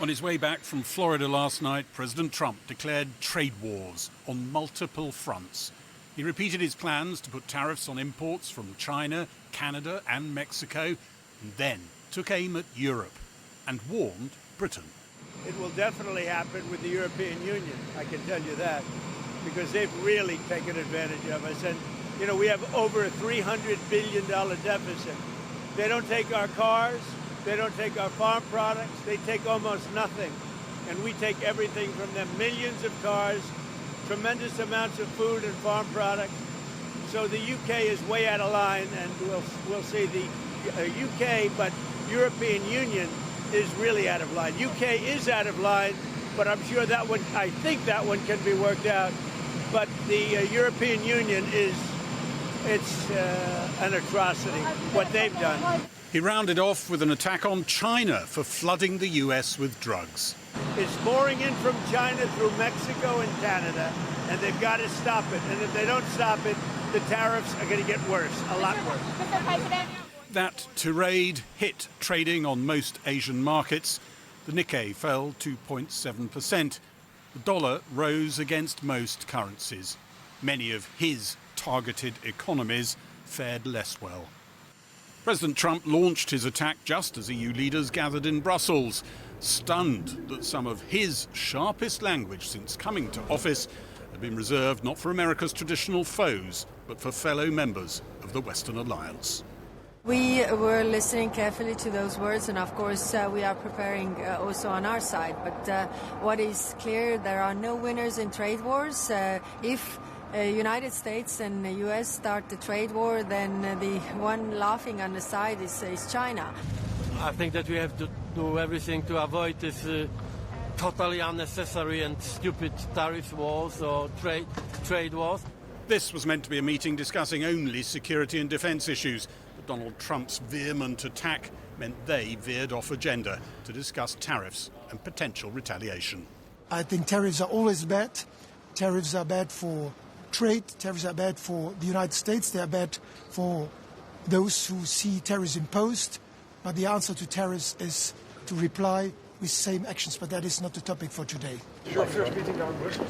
On his way back from Florida last night, President Trump declared trade wars on multiple fronts. He repeated his plans to put tariffs on imports from China, Canada and Mexico, and then took aim at Europe and warned Britain. It will definitely happen with the European Union, I can tell you that, because they've really taken advantage of us. And, you know, we have over a $300 billion deficit. They don't take our cars. They don't take our farm products. They take almost nothing. And we take everything from them. Millions of cars, tremendous amounts of food and farm products. So the UK is way out of line, and we'll see the UK, but European Union is really out of line. UK is out of line, but I'm sure that one, I think that one can be worked out. But the European Union it's an atrocity, what they've done. He rounded off with an attack on China for flooding the US with drugs. It's pouring in from China through Mexico and Canada, and they've got to stop it. And if they don't stop it, the tariffs are going to get worse, a lot worse. That tirade hit trading on most Asian markets. The Nikkei fell 2.7%. The dollar rose against most currencies. Many of his targeted economies fared less well. President Trump launched his attack just as EU leaders gathered in Brussels, stunned that some of his sharpest language since coming to office had been reserved not for America's traditional foes, but for fellow members of the Western Alliance. We were listening carefully to those words, and of course we are preparing also on our side. But what is clear, there are no winners in trade wars. If United States and the US start the trade war, then the one laughing on the side is China. I think that we have to do everything to avoid this totally unnecessary and stupid tariff wars or trade wars. This was meant to be a meeting discussing only security and defence issues, but Donald Trump's vehement attack meant they veered off agenda to discuss tariffs and potential retaliation. I think tariffs are always bad. Tariffs are bad for trade. Tariffs are bad for the United States. They are bad for those who see tariffs imposed. But the answer to tariffs is to reply with same actions. But that is not the topic for today. Your first meeting down in Brussels?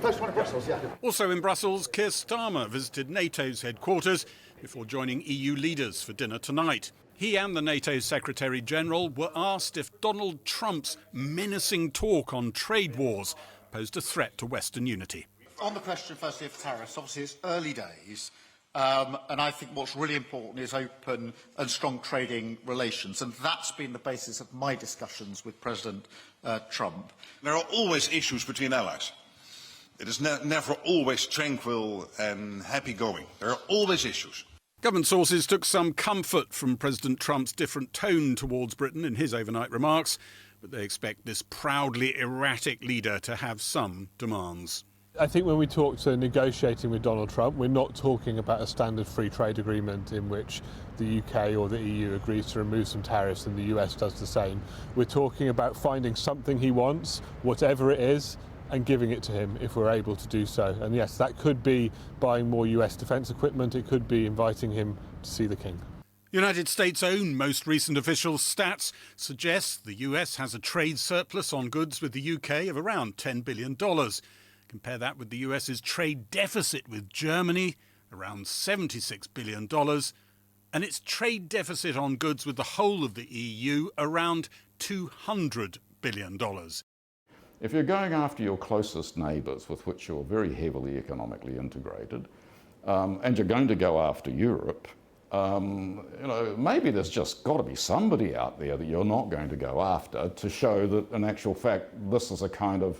First one in Brussels, yeah. Also in Brussels, Keir Starmer visited NATO's headquarters before joining EU leaders for dinner tonight. He and the NATO Secretary-General were asked if Donald Trump's menacing talk on trade wars posed a threat to Western unity. On the question, firstly, of tariffs, obviously it's early days, and I think what's really important is open and strong trading relations, and that's been the basis of my discussions with President Trump. There are always issues between allies. It is never always tranquil and happy-going. There are always issues. Government sources took some comfort from President Trump's different tone towards Britain in his overnight remarks, but they expect this proudly erratic leader to have some demands. I think when we talk to negotiating with Donald Trump, we're not talking about a standard free trade agreement in which the UK or the EU agrees to remove some tariffs and the US does the same. We're talking about finding something he wants, whatever it is, and giving it to him if we're able to do so. And yes, that could be buying more US defence equipment. It could be inviting him to see the King. The United States' own most recent official stats suggest the US has a trade surplus on goods with the UK of around $10 billion. Compare that with the US's trade deficit with Germany, around $76 billion, and its trade deficit on goods with the whole of the EU, around $200 billion. If you're going after your closest neighbours with which you're very heavily economically integrated, and you're going to go after Europe, maybe there's just got to be somebody out there that you're not going to go after to show that, in actual fact, this is a kind of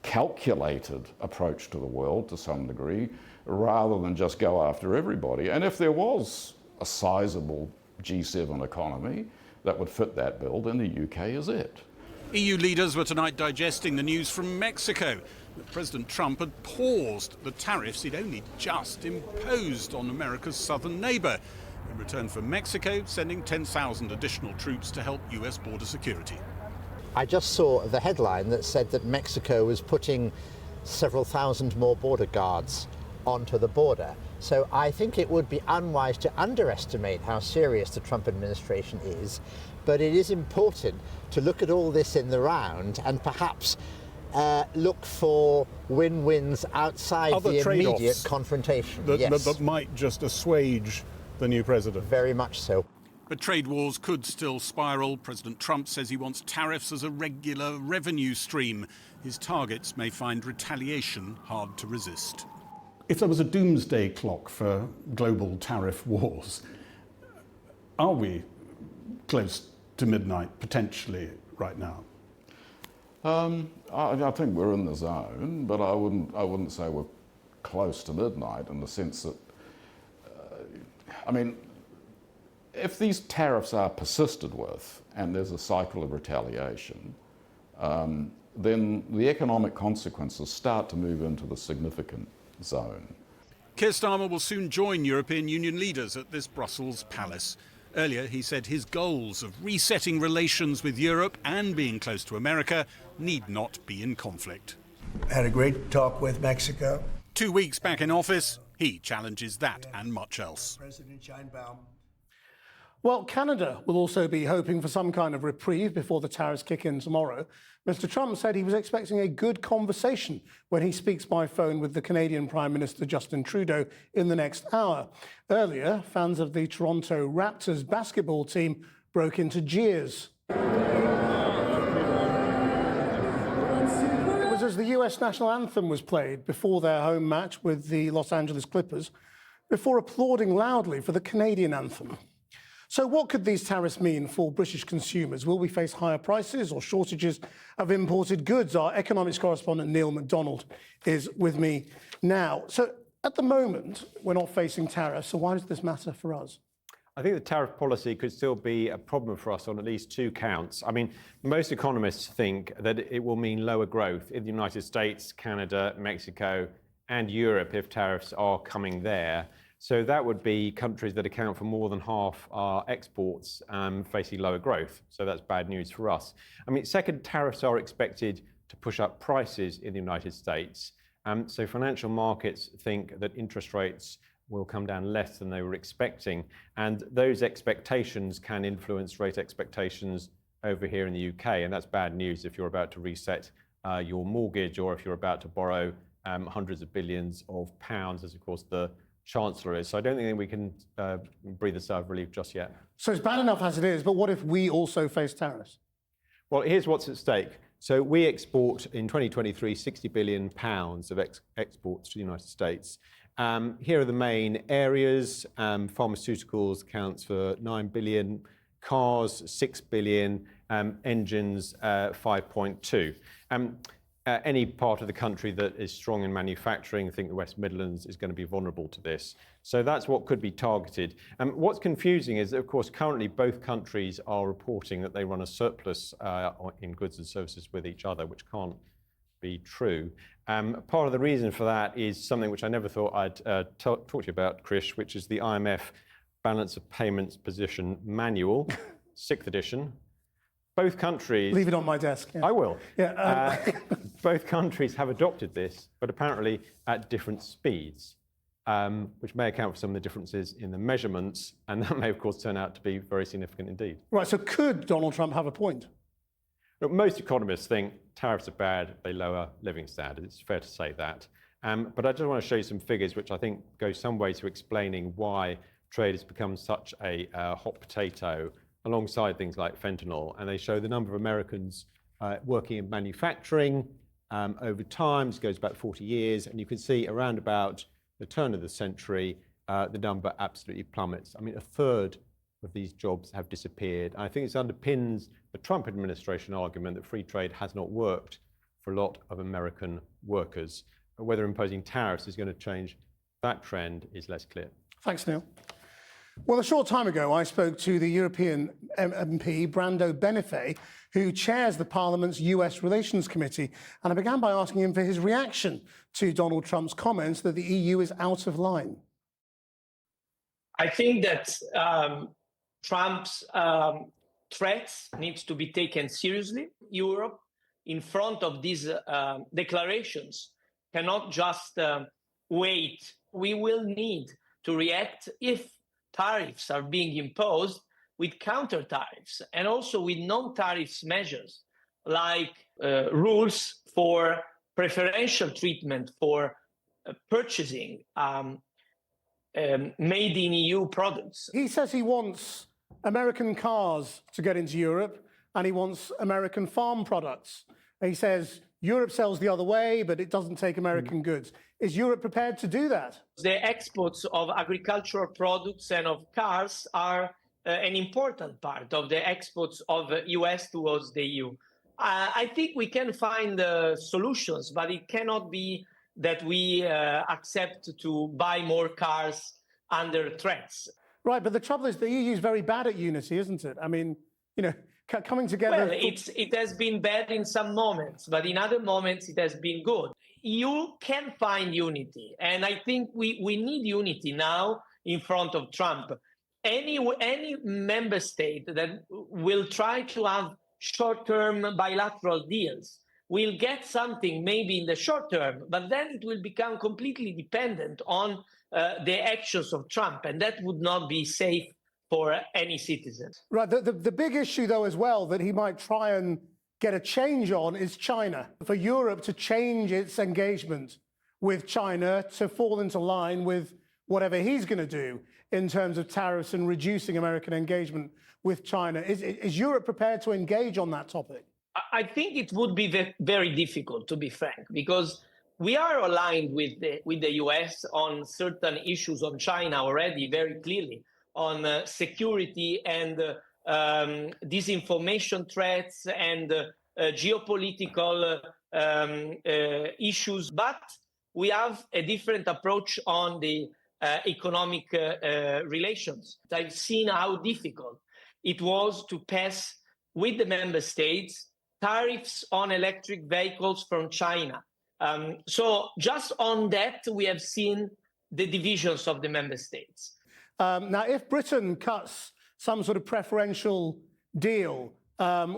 calculated approach to the world to some degree, rather than just go after everybody. And if there was a sizable G7 economy that would fit that bill, then the UK is it. EU leaders were tonight digesting the news from Mexico that President Trump had paused the tariffs he'd only just imposed on America's southern neighbour, in return for Mexico sending 10,000 additional troops to help US border security. I just saw the headline that said that Mexico was putting several thousand more border guards onto the border. So I think it would be unwise to underestimate how serious the Trump administration is, but it is important to look at all this in the round and perhaps look for win-wins outside Other the immediate trade-offs confrontation. that might just assuage the new president. Very much so. But trade wars could still spiral. President Trump says he wants tariffs as a regular revenue stream. His targets may find retaliation hard to resist. If there was a doomsday clock for global tariff wars, are we close to midnight potentially right now? I think we're in the zone, but I wouldn't say we're close to midnight in the sense that, if these tariffs are persisted with and there's a cycle of retaliation, then the economic consequences start to move into the significant zone. Keir Starmer will soon join European Union leaders at this Brussels palace. Earlier, he said his goals of resetting relations with Europe and being close to America need not be in conflict. Had a great talk with Mexico. 2 weeks back in office, he challenges that and much else. President Sheinbaum. Well, Canada will also be hoping for some kind of reprieve before the tariffs kick in tomorrow. Mr. Trump said he was expecting a good conversation when he speaks by phone with the Canadian Prime Minister Justin Trudeau in the next hour. Earlier, fans of the Toronto Raptors basketball team broke into jeers. It was as the US national anthem was played before their home match with the Los Angeles Clippers, before applauding loudly for the Canadian anthem. So what could these tariffs mean for British consumers? Will we face higher prices or shortages of imported goods? Our economics correspondent Neil MacDonald is with me now. So at the moment, we're not facing tariffs, so why does this matter for us? I think the tariff policy could still be a problem for us on at least two counts. Most economists think that it will mean lower growth in the United States, Canada, Mexico, and Europe if tariffs are coming there. So that would be countries that account for more than half our exports facing lower growth. So that's bad news for us. Second, tariffs are expected to push up prices in the United States. So financial markets think that interest rates will come down less than they were expecting. And those expectations can influence rate expectations over here in the UK. And that's bad news if you're about to reset your mortgage or if you're about to borrow hundreds of billions of pounds, as of course the Chancellor is. So I don't think we can breathe a sigh of relief just yet. So it's bad enough as it is, but what if we also face tariffs? Well, here's what's at stake. So we export in 2023 60 billion pounds of exports to the United States. Here are the main areas. Pharmaceuticals accounts for 9 billion, cars 6 billion, engines 5.2. Any part of the country that is strong in manufacturing, I think the West Midlands is going to be vulnerable to this. So that's what could be targeted. What's confusing is that, of course, currently both countries are reporting that they run a surplus in goods and services with each other, which can't be true. Part of the reason for that is something which I never thought I'd talk to you about, Krish, which is the IMF Balance of Payments Position Manual, 6th edition. Both countries... Leave it on my desk. Yeah. I will. Yeah, both countries have adopted this, but apparently at different speeds, which may account for some of the differences in the measurements, and that may, of course, turn out to be very significant indeed. Right, so could Donald Trump have a point? Look, most economists think tariffs are bad, they lower living standards. It's fair to say that. But I just want to show you some figures which I think go some way to explaining why trade has become such a hot potato alongside things like fentanyl. And they show the number of Americans working in manufacturing over time. This goes back 40 years. And you can see around about the turn of the century, the number absolutely plummets. A third of these jobs have disappeared. And I think this underpins the Trump administration argument that free trade has not worked for a lot of American workers. But whether imposing tariffs is going to change that trend is less clear. Thanks, Neil. Well, a short time ago, I spoke to the European MP, Brando Benifei, who chairs the Parliament's US Relations Committee. And I began by asking him for his reaction to Donald Trump's comments that the EU is out of line. I think that Trump's threats need to be taken seriously. Europe, in front of these declarations, cannot just wait. We will need to react if tariffs are being imposed with counter tariffs and also with non-tariffs measures like rules for preferential treatment for purchasing made in EU products. He says he wants American cars to get into Europe and he wants American farm products. He says Europe sells the other way, but it doesn't take American goods. Is Europe prepared to do that? The exports of agricultural products and of cars are an important part of the exports of the US towards the EU. I think we can find solutions, but it cannot be that we accept to buy more cars under threats. Right, but the trouble is the EU is very bad at unity, isn't it? I mean, you know, coming together... Well, it has been bad in some moments, but in other moments it has been good. You can find unity, and I think we need unity now in front of Trump. Any member state that will try to have short-term bilateral deals will get something maybe in the short term, but then it will become completely dependent on the actions of Trump, and that would not be safe for any citizen. Right, the big issue, though, as well, that he might try and get a change on is China. For Europe to change its engagement with China to fall into line with whatever he's going to do in terms of tariffs and reducing American engagement with China. Is Europe prepared to engage on that topic? I think it would be very difficult, to be frank, because we are aligned with the US on certain issues on China already very clearly, on security and disinformation threats and geopolitical issues. But we have a different approach on the economic relations. I've seen how difficult it was to pass with the member states tariffs on electric vehicles from China. So just on that, we have seen the divisions of the member states. Now, if Britain cuts some sort of preferential deal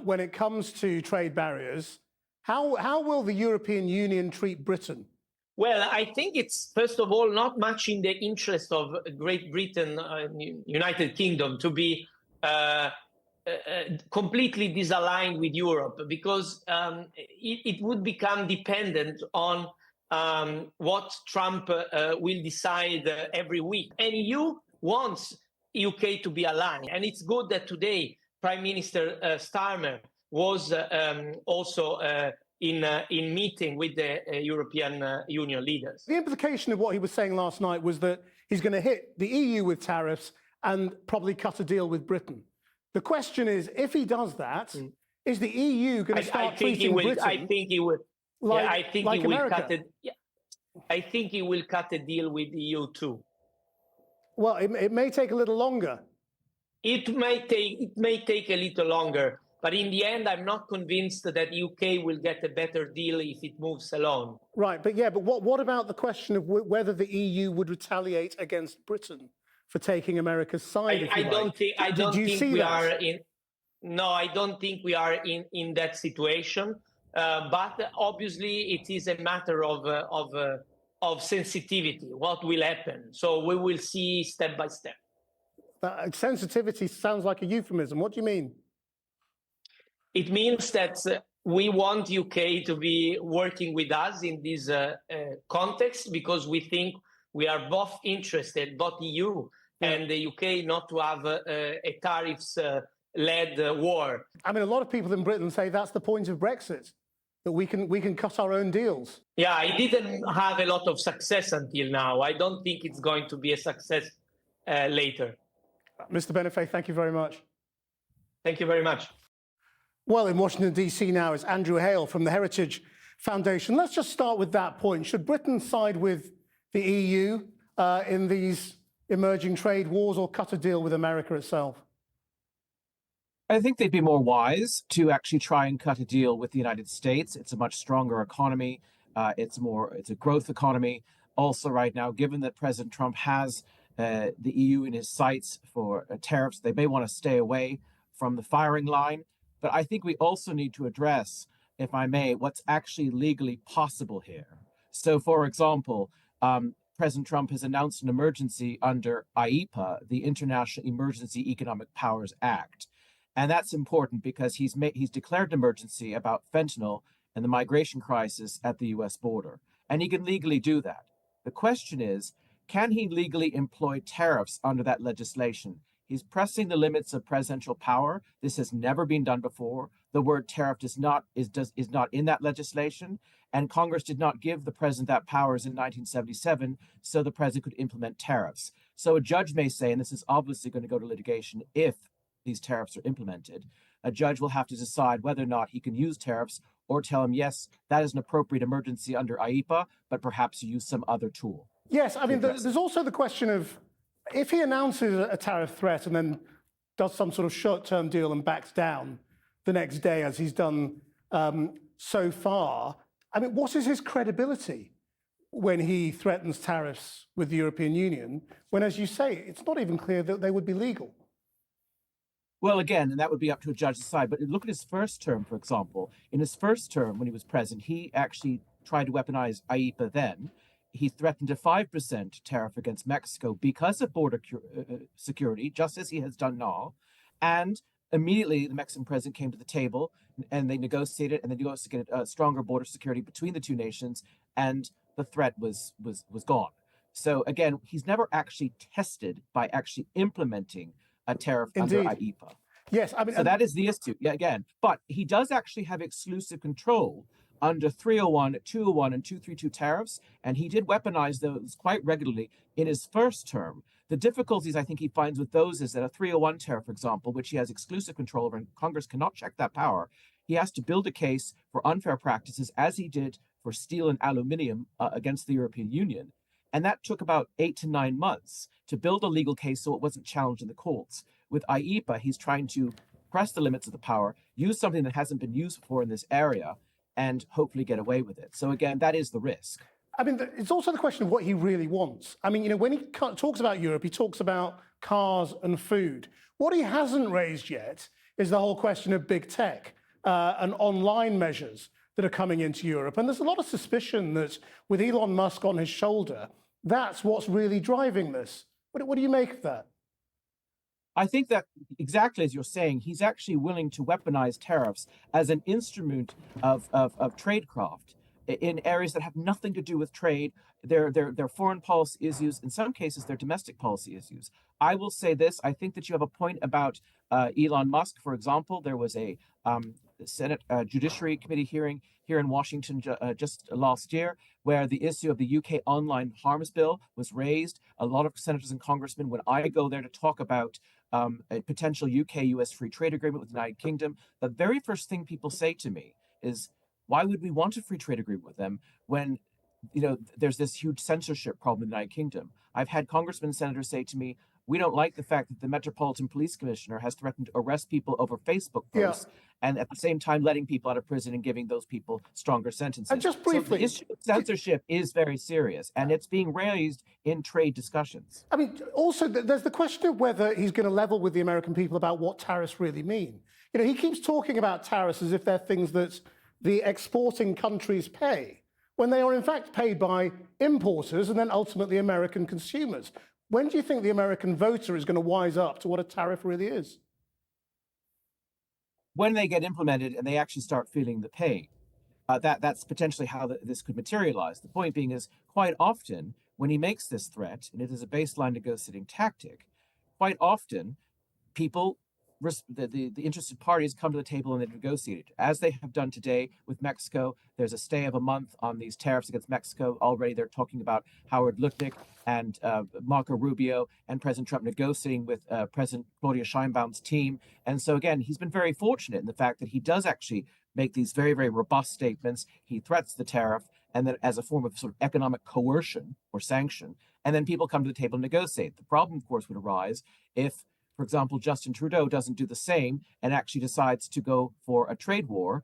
when it comes to trade barriers, how will the European Union treat Britain? Well, I think it's, first of all, not much in the interest of Great Britain and United Kingdom to be completely disaligned with Europe, because it would become dependent on what Trump will decide every week. And EU wants UK to be aligned. And it's good that today Prime Minister Starmer was also in meeting with the European Union leaders. The implication of what he was saying last night was that he's going to hit the EU with tariffs and probably cut a deal with Britain. The question is, if he does that, is the EU going to start treating Britain? I think he will. Like, I think like he will America? cut it. Yeah, I think he will cut a deal with the EU too. Well, it may take a little longer. It may take a little longer, but in the end, I'm not convinced that UK will get a better deal if it moves alone. Right, but what about the question of whether the EU would retaliate against Britain for taking America's side? I don't think we are in. No, I don't think we are in that situation. But obviously, it is a matter of sensitivity. What will happen? So we will see step by step. Sensitivity sounds like a euphemism. What do you mean? It means that we want UK to be working with us in this context, because we think we are both interested, both EU and the UK, not to have a tariffs-led war. I mean, a lot of people in Britain say that's the point of Brexit, that we can cut our own deals. Yeah, it didn't have a lot of success until now. I don't think it's going to be a success later. Mr. Benefei, thank you very much. Thank you very much. Well, in Washington, D.C. now is Andrew Hale from the Heritage Foundation. Let's just start with that point. Should Britain side with the EU in these emerging trade wars, or cut a deal with America itself? I think they'd be more wise to actually try and cut a deal with the United States. It's a much stronger economy. It's a growth economy. Also, right now, given that President Trump has the EU in his sights for tariffs, they may want to stay away from the firing line. But I think we also need to address, if I may, what's actually legally possible here. So, for example, President Trump has announced an emergency under IEPA, the International Emergency Economic Powers Act. And that's important because he's declared an emergency about fentanyl and the migration crisis at the US border. And he can legally do that. The question is, can he legally employ tariffs under that legislation? He's pressing the limits of presidential power. This has never been done before. The word tariff is not in that legislation, and Congress did not give the president that powers in 1977, so the president could implement tariffs. So a judge may say, and this is obviously going to go to litigation if these tariffs are implemented, a judge will have to decide whether or not he can use tariffs or tell him, yes, that is an appropriate emergency under IEPA, but perhaps you use some other tool. Yes, I mean, there's also the question of if he announces a tariff threat and then does some sort of short-term deal and backs down the next day, as he's done so far, I mean, what is his credibility when he threatens tariffs with the European Union, when, as you say, it's not even clear that they would be legal? Well, again, and that would be up to a judge to decide. But look at his first term, for example. In his first term, when he was president, he actually tried to weaponize IEPA then. He threatened a 5% tariff against Mexico because of border security, just as he has done now. And immediately, the Mexican president came to the table and they negotiated, and they negotiated a stronger border security between the two nations, and the threat was gone. So again, he's never actually tested by actually implementing a tariff under IEPA. Yes, I mean, so that is the issue. Yeah, again, but he does actually have exclusive control under 301, 201, and 232 tariffs, and he did weaponize those quite regularly in his first term. The difficulties I think he finds with those is that a 301 tariff, for example, which he has exclusive control over, and Congress cannot check that power, he has to build a case for unfair practices, as he did for steel and aluminium against the European Union. And that took about 8 to 9 months to build a legal case so it wasn't challenged in the courts. With IEPA, he's trying to press the limits of the power, use something that hasn't been used before in this area, and hopefully get away with it. So again, that is the risk. I mean, it's also the question of what he really wants. I mean, when he talks about Europe, he talks about cars and food. What he hasn't raised yet is the whole question of big tech and online measures that are coming into Europe. And there's a lot of suspicion that with Elon Musk on his shoulder, that's what's really driving this. What do you make of that? I think that exactly as you're saying, he's actually willing to weaponize tariffs as an instrument of tradecraft in areas that have nothing to do with trade. They're foreign policy issues. In some cases, they're domestic policy issues. I will say this. I think that you have a point about Elon Musk. For example, there was a Senate Judiciary Committee hearing here in Washington just last year, where the issue of the UK online harms bill was raised. A lot of senators and congressmen, when I go there to talk about a potential UK-US free trade agreement with the United Kingdom, the very first thing people say to me is, why would we want a free trade agreement with them when, there's this huge censorship problem in the United Kingdom? I've had congressmen and senators say to me, we don't like the fact that the Metropolitan Police Commissioner has threatened to arrest people over Facebook posts, and at the same time letting people out of prison and giving those people stronger sentences. And just briefly, so the issue of censorship is very serious, and it's being raised in trade discussions. I mean, also, there's the question of whether he's going to level with the American people about what tariffs really mean. He keeps talking about tariffs as if they're things that the exporting countries pay, when they are in fact paid by importers and then ultimately American consumers. When do you think the American voter is going to wise up to what a tariff really is? When they get implemented and they actually start feeling the pain. That's potentially how this could materialize. The point being is, quite often, when he makes this threat, and it is a baseline negotiating tactic, quite often people, the interested parties come to the table and they negotiate it. As they have done today with Mexico, there's a stay of a month on these tariffs against Mexico. Already they're talking about Howard Lutnick and Marco Rubio and President Trump negotiating with President Claudia Sheinbaum's team. And so again, he's been very fortunate in the fact that he does actually make these very, very robust statements. He threats the tariff, and then as a form of sort of economic coercion or sanction, and then people come to the table and negotiate. The problem, of course, would arise if, for example, Justin Trudeau doesn't do the same and actually decides to go for a trade war,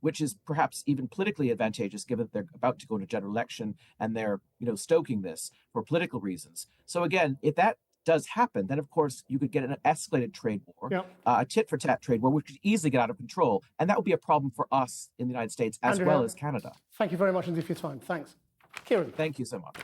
which is perhaps even politically advantageous, given that they're about to go to a general election and they're, stoking this for political reasons. So again, if that does happen, then of course you could get an escalated trade war, a tit-for-tat trade war, which could easily get out of control, and that would be a problem for us in the United States as well as Canada. Thank you very much indeed for your time. Thanks, Kieran. Thank you so much.